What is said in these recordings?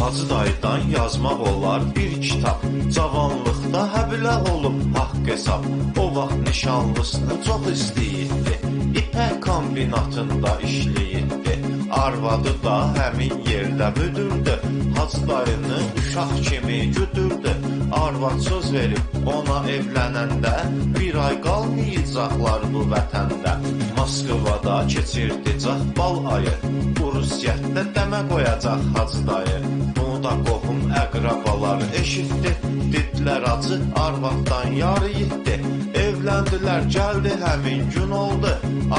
Hacı dayıdan yazmaq olar bir kitab. Cavanlıqda həbilə olub haqq hesab. O vaxt nişanlısını çox istəyirdi. İpək kombinatında işləyirdi. Arvadı da həmin yerdə müdürdü. Hacı dayını uşaq kimi güdürdü. Arvad söz verib ona evlənəndə bir ay qalmayacaqlar bu vətəndə. Moskvada keçirdicək bal ayı. Rusiyyətdə dəmə qoyacaq Hacı dayı. Bunu da qohum əqrabalar eşitdi. Dedilər acı arvaddan yarı yitdi. Evləndilər, gəldi həmin gün oldu.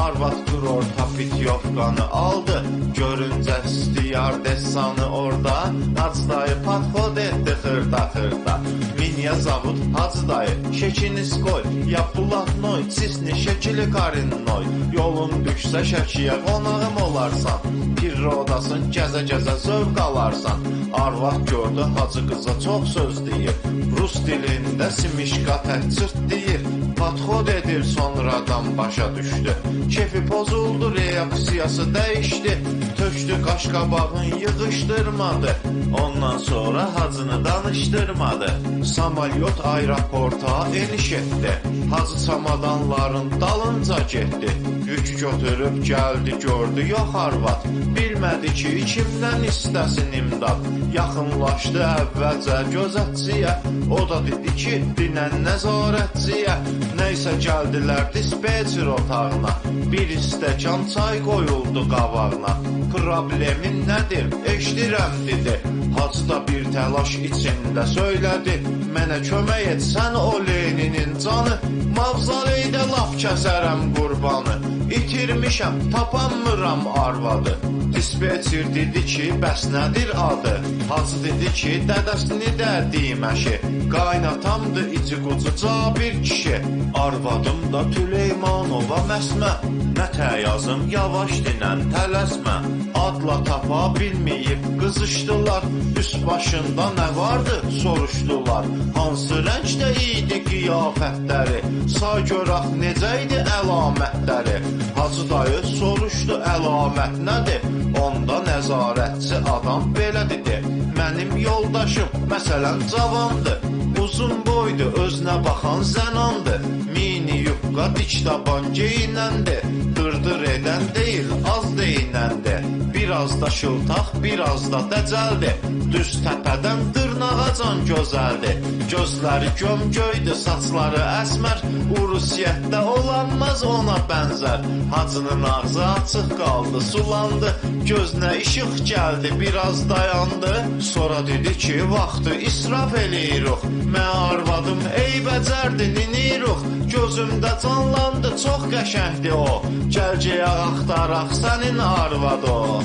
Arvad kurorta pityovkanı aldı. Görüncə stiyardesanı orada. Hacı dayı padxod etdi xırda xırda. Minya zavud Hacı dayı şekiniz koy. Ya bulatnoy, cisni şekili karinnoy. Yolun düşsə şəkiyə qonağım olarsan. Pirrodasın gəzə-gəzə zövq alarsan. Arvad gördü hacı qıza çox söz deyir. Rus dilində simişqa təhcırt deyir. Padxod edir sonradan başa düşdü. Kefi pozuldu, reaksiyası dəyişdi. Tökdü qaşqabağın yığışdırmadı. Ondan sonra hacını danışdırmadı. Samalyot aeroporta eniş etdi. Hacı çamadanların dalınca getdi. Yük götürüb gəldi, gördü yox arvad. Bilmədi ki, kimdən istəsin imdad. Yaxınlaşdı əvvəlcə gözətçiyə. O da dedi ki, dinən nəzarətçiyə. Nəysə gəldilər dispetçer otağına. Bir stəkan çay qoyuldu qabağına. Problemin nədir? Eşdirəm dedi. Hacı da bir təlaş içində söylədi. Mənə kömək et, sən o Leninin canı. Mavzaleydə laf kəsərəm qurbanı. İtirmişəm, tapanmıram arvadı. Dispetçer dedi ki, bəs nədir adı? Hacı dedi ki, dədəsini də deyməşi. Qaynatamdı iciqucu cabir kişi. Arvadım da Tüleymanova məsmə. Nətə yazım, yavaş dinən tələsmə. Adla tapa bilməyib qızışdılar. Üst başında nə vardı soruşdular. Hansı rəngdə idi qiyafətləri? Say görək necə idi əlamətləri? Hacı dayı soruşdu əlamət nədir? Onda nəzarətçi adam belə dedi. Mənim yoldaşım məsələn cavandı. Uzun boydu, özünə baxan zənandı. Mini yubqa dik taban geyinəndi. Dırdır edən deyil, az deyinəndi. Biraz da şıltaq, biraz da dəcəldi. Düz təpədən dırnağacan gözəldi. Gözləri gömgöydü, saçları əsmər. Rusiyyətdə olanmaz ona bənzər. Hacının ağzı açıq qaldı, sulandı. Gözünə işıq gəldi, biraz dayandı. Sonra dedi ki, vaxtı israf eləyiruq. Mən arvadım eybəcərdi, niniruq. Gözümdə canlandı, çox qəşəngdi o. Gəlcəyək axtaraq sənin arvadı o.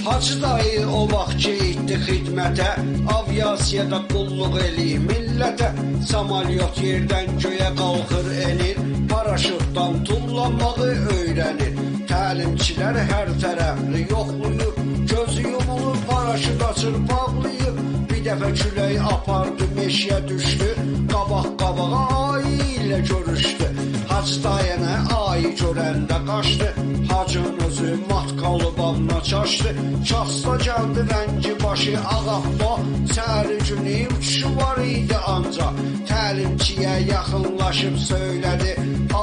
Hacı dayı o vaxt geyitdi xidmətə. Aviasiyada qulluq eləyir millətə. Samalyot yerdən göyə qalxır enir. Paraşutdan tullanmağı öyrənir. Təlimçilər hər tərəfli yoxluyur. Gözü yumulur, paraşut açır, bağlayır. Bir dəfə külək apardı, meşəyə düşdü. Qabaq-qabağa ayı ilə görüşdü. Hacı dayına ayı görəndə qaçdı. Hacının özü mat qalıbağına çaşdı. Çasda gəldi rəngi başı ağappa. Səhəri günü uçuşu var idi ancaq. Təlimçiyə yaxınlaşıb söylədi.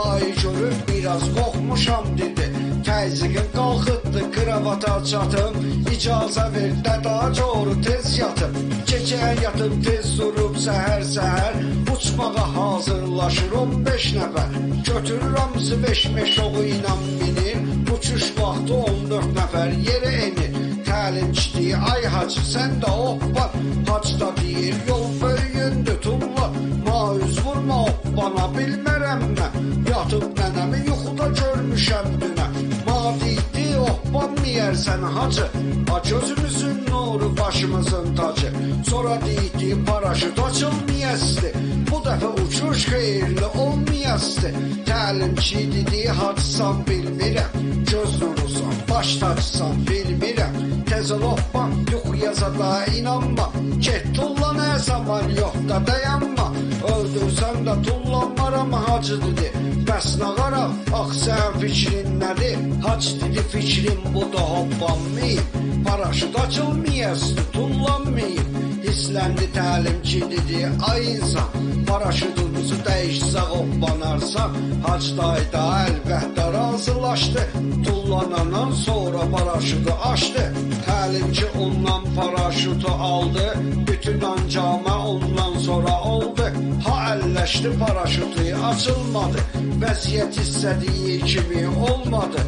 Ayı görüb biraz qorxmuşam dedi. Təzyiqin qalxıbdı kravata çatım. İcazə ver dəda doğru tez yatım. Gecəyə yatıb tez durub səhər-səhər. Uçmağa hazırlaşır 15 nəfər. Götürür hamısı beş-meşoğu ilə minir. Uçuş vaxtı 14 nəfər yerə enir. Təlimçi deyir, ay hacı sən də hoppa. Hacı da deyir, yol böyüyündü tulla. Maüz vurma hoppana bilmərəm mən. Yatıb nənəmi yuxuda görmüşəm dünə. Madidi hoppanmayərsən hacı. Ha gözümüzün nuru başımızın tacı. Sonra deyirdi paraşüt açılmayəsdi. Bu dəfə uçuş xeyirli olmayəsdi. Təlimçi dedi hacısan bilmirəm. Göz nurusan baş tacısan bilmirəm. Tez ol hoppa yuxuyaza da inanma. Get tullan hər zaman yox da dayanma. Öldürsən də tullanmaram hacı dedi. Bəs nağara ax sən fikrin nədir? Hacı dedi fikrim bu da hoppanmayıb. Paraşüt paraşüt açılmayasdı, tullanmayıb. Hisləndi təlimçi dedi, ay insan, paraşütümüzü dəyişsək hoppanarsan. Hacı dayı da əlbəttə razılaşdı, tullanandan sonra paraşütü açdı. Təlimçi ondan paraşütü aldı, bütün ancamə ondan sonra oldu. Ha əlləşdi paraşütü açılmadı, vəziyyət istədiyi kimi olmadı.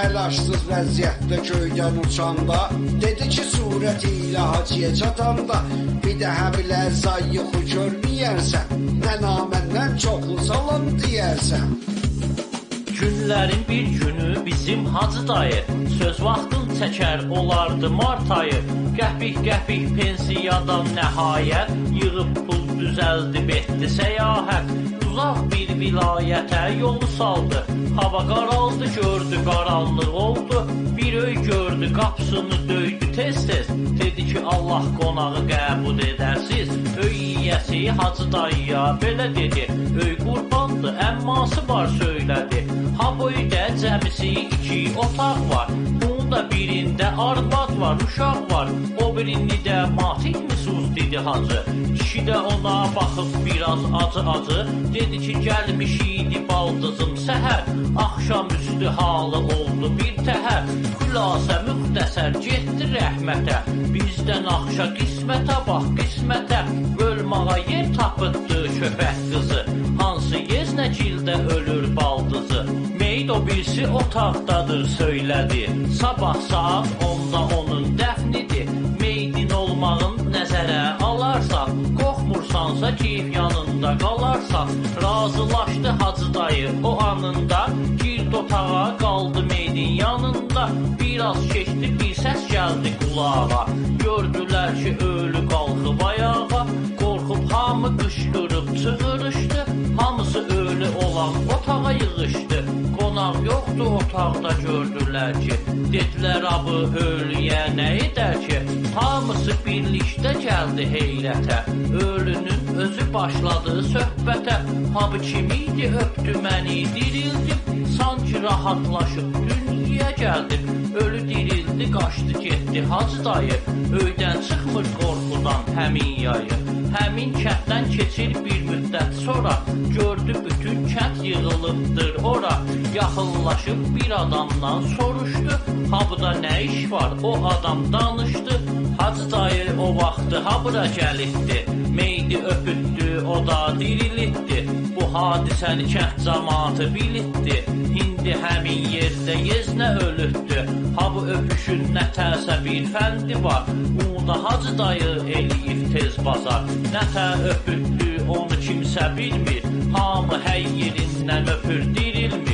Əlacsız vəziyyətdə göydən uçanda, dedi ki surəti ilə hacıya çatanda, bir daha bilə zayyıxı görməyərsən, nə naməndən çoxlu salam deyərsən. Günlərin bir günü bizim Hacı dayı söz vaxtın çəkər olardı Mart ayı. Qəpik-qəpik pensiyadan nəhayət yığıb pul düzəldi betdi səyahət. Uzaq bir vilayətə yolu saldı, hava qaraldı gördü qaranlıq oldu. Bir öy gördü qapısını döydü tez-tez, dedi ki Allah qonağı qəbul edərsiz. Öy yiyəsi Hacı dayıya belə dedi, öy qurbandı əmması var söylədi. Ha boyda cəmisi 2 otaq var, bunun da birində arvad var, uşaq var. O birini də matik misuz dedi hacı. Kişi də ona baxıb biraz acı-acı, dedi ki gəlmiş idi baldızım səhər. Axşam üstü halı oldu bir təhər, xülasə müxtəsər getdi rəhmətə. Bizdən axşa qismətə bax qismətə, bölmağa yer tapıtdı köpək qızı. Hansı yeznəcildə ölür baldızı, meyd o birisi otaqdadır söylədi. Sabah saat 10-da onun dəfnidir, meydin olmağın nəzərə alarsan, qorxmursansa keyif yanında qalarsan. Razılaşdı Hacı dayı o anında, girdi otağa qaldı meydin yanında. Biraz keçdi bir səs gəldi qulağa, gördülər ki ölü qalxıb ayağa. Qorxub hamı qışqırıb çığırışdı, hamısı ölü olan otağa yığışdı. Qonaq yoxdu otaqda gördülər ki, dedilər abı ölüyə nə edər ki. Hamısı birlikdə gəldi heyrətə, ölünün özü başladı söhbətə. Habı kim idi öpdü məni dirildim, sanki rahatlaşıb dünyaya gəldim. Ölü dirildi qaçdı getdi Hacı dayı, öydən çıxmır qorxudan həmin yayı. Həmin kənddən keçir bir müddət sonra, gördü bütün kənd yığılıbdır ora. Yaxınlaşıb bir adamdan soruşdu, ha buda nə iş var? O adam danışdı, Hacı dayı o vaxtı ha bura gəlibdi, meydi öpüddü o da dirilitdi. Bu hadisəni kənd cəmaatı bilitdi, indi həmin yerdə yeznə ölüddü. Ha bu öpüşün nətəsə bir fəndi var, bunu da Hacı dayı eləyib tez bazar. Nətə öpüddü onu kimsə bilmir, hamı hər yerindən öpür dirilmir.